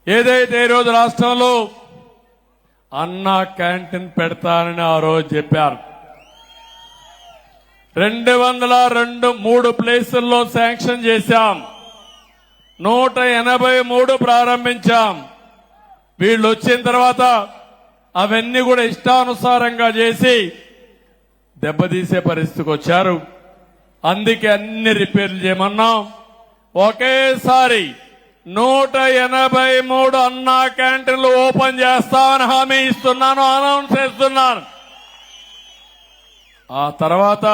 ఏదైతే ఈరోజు రాష్ట్రంలో అన్నా క్యాంటీన్ పెడతానని ఆ రోజు చెప్పారు. 203 ప్లేసుల్లో శాంక్షన్ చేశాం. 183 ప్రారంభించాం. వీళ్ళు వచ్చిన తర్వాత అవన్నీ కూడా ఇష్టానుసారంగా చేసి దెబ్బతీసే పరిస్థితికి వచ్చారు. అందుకే అన్ని రిపేర్లు చేయమన్నాం. ఒకేసారి 183 అన్నా క్యాంటీన్లు ఓపెన్ చేస్తామని హామీ ఇస్తున్నాను, అనౌన్స్ చేస్తున్నాను. ఆ తర్వాత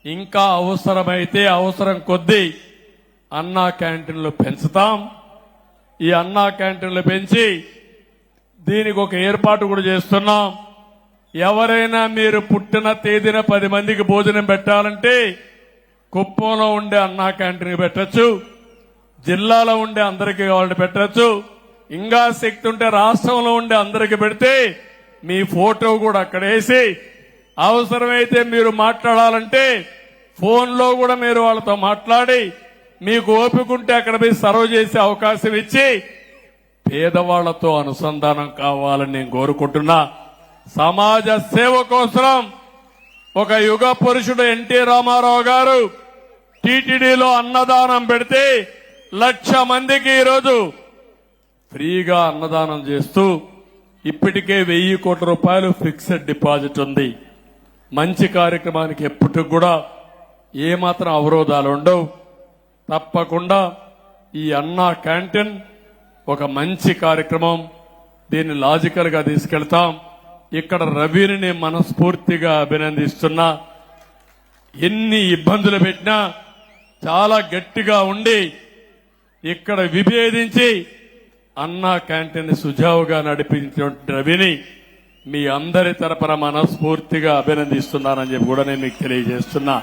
ఇంకా అవసరమైతే అవసరం కొద్దీ అన్నా క్యాంటీన్లు పెంచుతాం. ఈ అన్నా క్యాంటీన్లు పెంచి దీనికి ఒక ఏర్పాటు కూడా చేస్తున్నాం. ఎవరైనా మీరు పుట్టిన తేదీన 10 మందికి భోజనం పెట్టాలంటే కుప్పంలో ఉండే అన్నా క్యాంటీన్ పెట్టచ్చు, జిల్లాలో ఉండే అందరికీ కావాలంటే పెట్టచ్చు, ఇంకా శక్తి ఉంటే రాష్ట్రంలో ఉండే అందరికీ పెడితే మీ ఫోటో కూడా అక్కడ వేసి అవసరమైతే మీరు మాట్లాడాలంటే ఫోన్లో కూడా మీరు వాళ్ళతో మాట్లాడి మీకు ఓపిక ఉంటే అక్కడ పోయి సర్వ్ చేసే అవకాశం ఇచ్చి పేదవాళ్లతో అనుసంధానం కావాలని నేను కోరుకుంటున్నా. సమాజ సేవ కోసం ఒక యుగ పురుషుడు ఎన్టీ రామారావు గారు టీటీడీలో అన్నదానం పెడితే 1,00,000 మందికి ఈరోజు ఫ్రీగా అన్నదానం చేస్తూ ఇప్పటికే 1,000 కోట్ల రూపాయలు ఫిక్స్డ్ డిపాజిట్ ఉంది. మంచి కార్యక్రమానికి ఎప్పటికి కూడా ఏమాత్రం అవరోధాలు ఉండవు. తప్పకుండా ఈ అన్నా క్యాంటీన్ ఒక మంచి కార్యక్రమం. దీన్ని లాజికల్ గా తీసుకెళ్తాం. ఇక్కడ రవిని నేను మనస్ఫూర్తిగా అభినందిస్తున్నా. ఎన్ని ఇబ్బందులు పెట్టినా చాలా గట్టిగా ఉండి ఇక్కడ విభేదించి అన్నా క్యాంటీన్ సుజావుగా నడిపించినటువంటి రవిని మీ అందరి తరపున మనస్ఫూర్తిగా అభినందిస్తున్నానని చెప్పి కూడా నేను మీకు తెలియజేస్తున్నా.